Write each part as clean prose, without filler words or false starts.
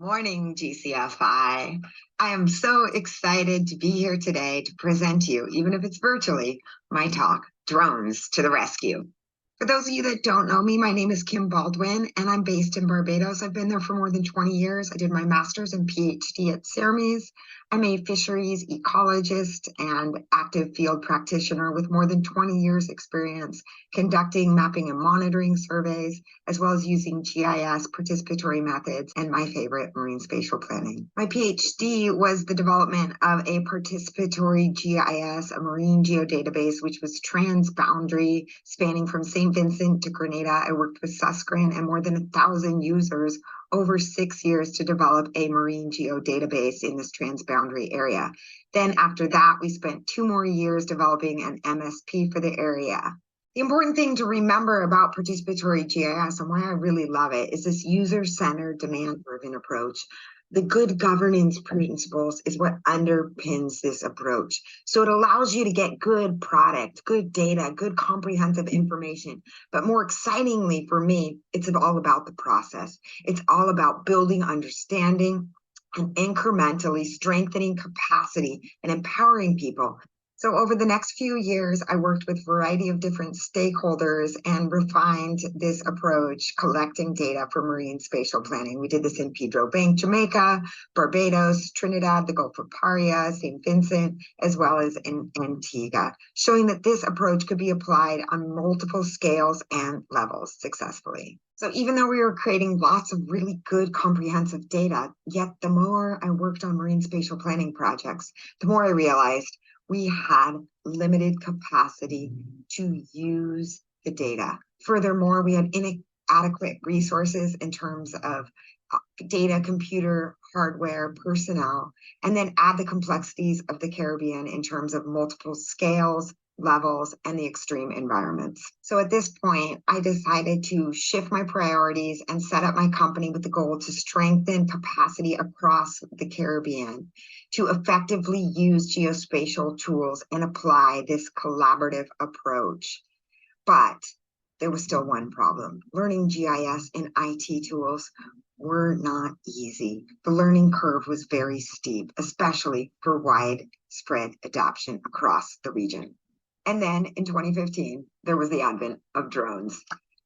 Morning, GCFI. I am so excited to be here today to present you, even if it's virtually, my talk, Drones to the Rescue. For those of you that don't know me, my name is Kim Baldwin, and I'm based in Barbados. I've been there for more than 20 years. I did my master's and PhD at Fisheries. I'm a fisheries ecologist and active field practitioner with more than 20 years experience conducting mapping and monitoring surveys, as well as using GIS participatory methods and my favorite, marine spatial planning. My PhD was the development of a participatory GIS, a marine geodatabase, which was transboundary, spanning from St. Vincent to Grenada. I worked with Susquehanna and more than 1,000 users over 6 years to develop a marine geodatabase in this transboundary area. Then after that, we spent 2 more years developing an MSP for the area. The important thing to remember about participatory GIS and why I really love it is this user-centered, demand-driven approach. The good governance principles is what underpins this approach. So it allows you to get good product, good data, good comprehensive information. But more excitingly for me, it's all about the process. It's all about building understanding and incrementally strengthening capacity and empowering people. So over the next few years, I worked with a variety of different stakeholders and refined this approach, collecting data for marine spatial planning. We did this in Pedro Bank, Jamaica, Barbados, Trinidad, the Gulf of Paria, St. Vincent, as well as in Antigua, showing that this approach could be applied on multiple scales and levels successfully. So even though we were creating lots of really good comprehensive data, yet the more I worked on marine spatial planning projects, the more I realized we had limited capacity to use the data. Furthermore, we had inadequate resources in terms of data, computer, hardware, personnel, and then add the complexities of the Caribbean in terms of multiple scales, levels, and the extreme environments. So at this point, I decided to shift my priorities and set up my company with the goal to strengthen capacity across the Caribbean, to effectively use geospatial tools and apply this collaborative approach. But there was still one problem. Learning GIS and IT tools were not easy. The learning curve was very steep, especially for widespread adoption across the region. And then in 2015, there was the advent of drones.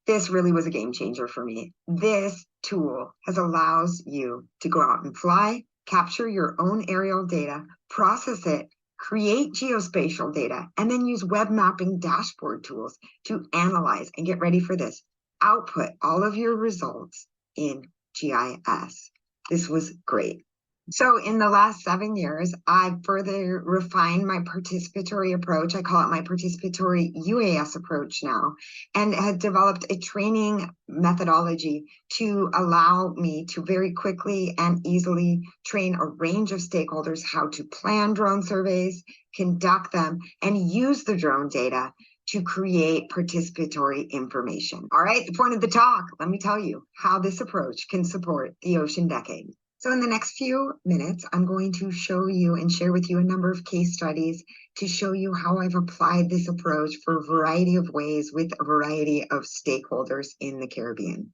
This really was a game changer for me. This tool allows you to go out and fly, capture your own aerial data, process it, create geospatial data, and then use web mapping dashboard tools to analyze and get ready for this. Output all of your results in GIS. This was great. So in the last 7 years, I've further refined my participatory approach. I call it my Participatory-UAS approach now, and had developed a training methodology to allow me to very quickly and easily train a range of stakeholders how to plan drone surveys, conduct them, and use the drone data to create participatory information. All right, the point of the talk, let me tell you how this approach can support the ocean decade. So in the next few minutes, I'm going to show you and share with you a number of case studies to show you how I've applied this approach for a variety of ways with a variety of stakeholders in the Caribbean.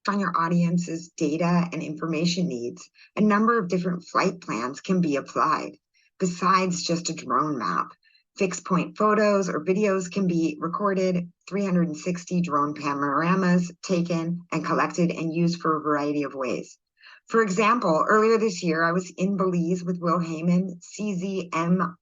On your audience's data and information needs, a number of different flight plans can be applied. Besides just a drone map, fixed point photos or videos can be recorded, 360 drone panoramas taken and collected and used for a variety of ways. For example, earlier this year, I was in Belize with Will Heyman, CZMI,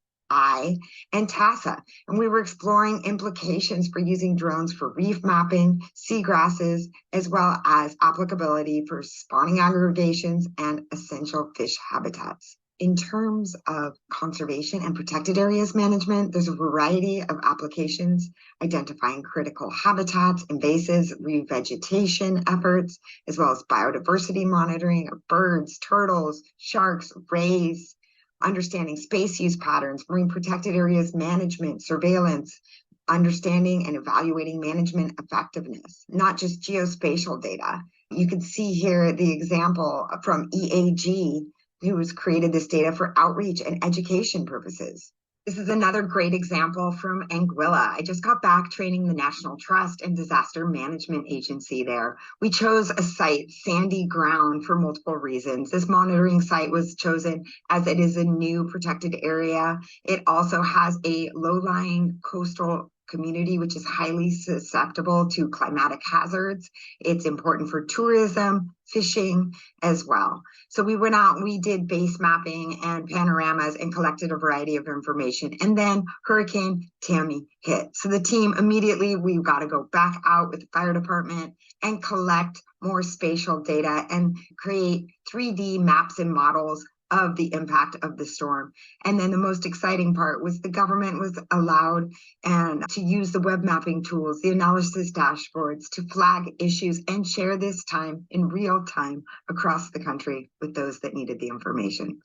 and TASA, and we were exploring implications for using drones for reef mapping, seagrasses, as well as applicability for spawning aggregations and essential fish habitats. In terms of conservation and protected areas management, there's a variety of applications identifying critical habitats, invasives, revegetation efforts, as well as biodiversity monitoring of birds, turtles, sharks, rays, understanding space use patterns, marine protected areas management, surveillance, understanding and evaluating management effectiveness, not just geospatial data. You can see here the example from EAG, who has created this data for outreach and education purposes. This is another great example from Anguilla. I just got back training the National Trust and Disaster Management Agency there. We chose a site, sandy ground, for multiple reasons. This monitoring site was chosen as it is a new protected area. It also has a low-lying coastal community, which is highly susceptible to climatic hazards. It's important for tourism, fishing as well. So we went out and we did base mapping and panoramas and collected a variety of information. And then Hurricane Tammy hit. So the team immediately, we got to go back out with the fire department and collect more spatial data and create 3D maps and models of the impact of the storm. And then the most exciting part was the government was allowed and to use the web mapping tools, the analysis dashboards, to flag issues and share this time in real time across the country with those that needed the information.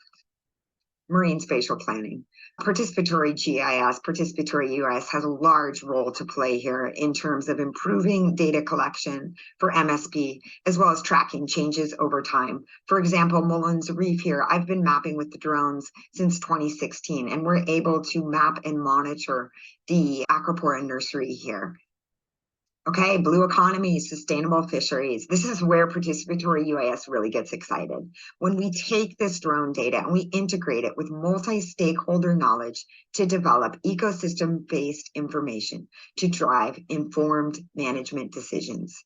Marine spatial planning. Participatory GIS, Participatory-UAS has a large role to play here in terms of improving data collection for MSP, as well as tracking changes over time. For example, Mullins Reef here, I've been mapping with the drones since 2016, and we're able to map and monitor the Acropora nursery here. Okay, blue economy, sustainable fisheries. This is where participatory UAS really gets excited. When we take this drone data and we integrate it with multi-stakeholder knowledge to develop ecosystem-based information to drive informed management decisions.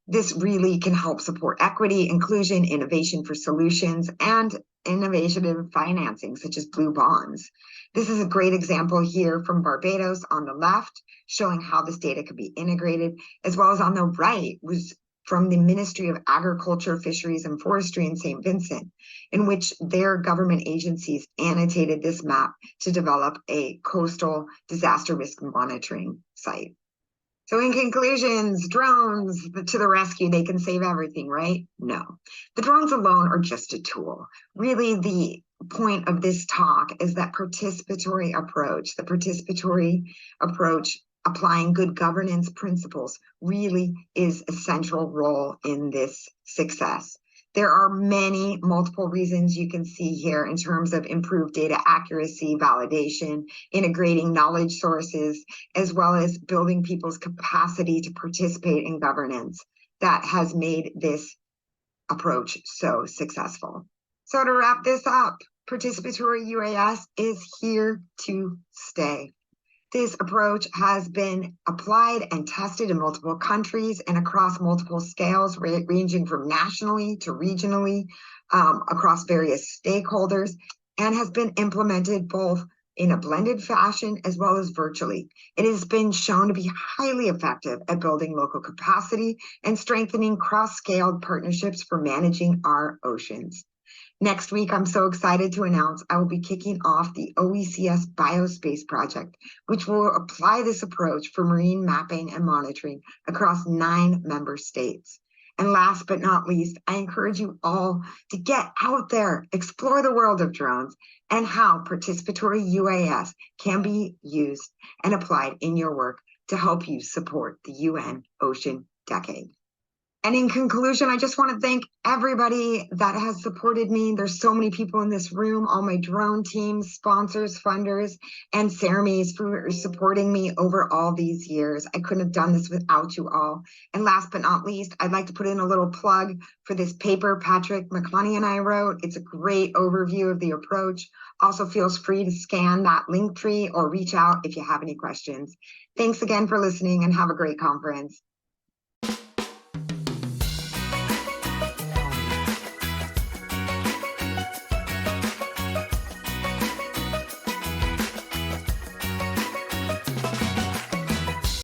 This really can help support equity, inclusion, innovation for solutions, and innovation in financing, such as blue bonds. This is a great example here from Barbados on the left, showing how this data could be integrated, as well as on the right was from the Ministry of Agriculture, Fisheries, and Forestry in St. Vincent, in which their government agencies annotated this map to develop a coastal disaster risk monitoring site. So in conclusions, drones to the rescue, they can save everything, right? No, the drones alone are just a tool. Really, the point of this talk is that participatory approach, the participatory approach applying good governance principles really is a central role in this success. There are many multiple reasons you can see here in terms of improved data accuracy, validation, integrating knowledge sources, as well as building people's capacity to participate in governance that has made this approach so successful. So to wrap this up, participatory UAS is here to stay. This approach has been applied and tested in multiple countries and across multiple scales, ranging from nationally to regionally, across various stakeholders, and has been implemented both in a blended fashion as well as virtually. It has been shown to be highly effective at building local capacity and strengthening cross-scaled partnerships for managing our oceans. Next week, I'm so excited to announce I will be kicking off the OECS Biospace project, which will apply this approach for marine mapping and monitoring across 9 member states. And last but not least, I encourage you all to get out there, explore the world of drones and how participatory UAS can be used and applied in your work to help you support the UN Ocean Decade. And in conclusion, I just want to thank everybody that has supported me. There's so many people in this room, all my drone teams, sponsors, funders, and Ceramis for supporting me over all these years. I couldn't have done this without you all. And last but not least, I'd like to put in a little plug for this paper Patrick McConaughey and I wrote. It's a great overview of the approach. Also feels free to scan that link tree or reach out if you have any questions. Thanks again for listening and have a great conference.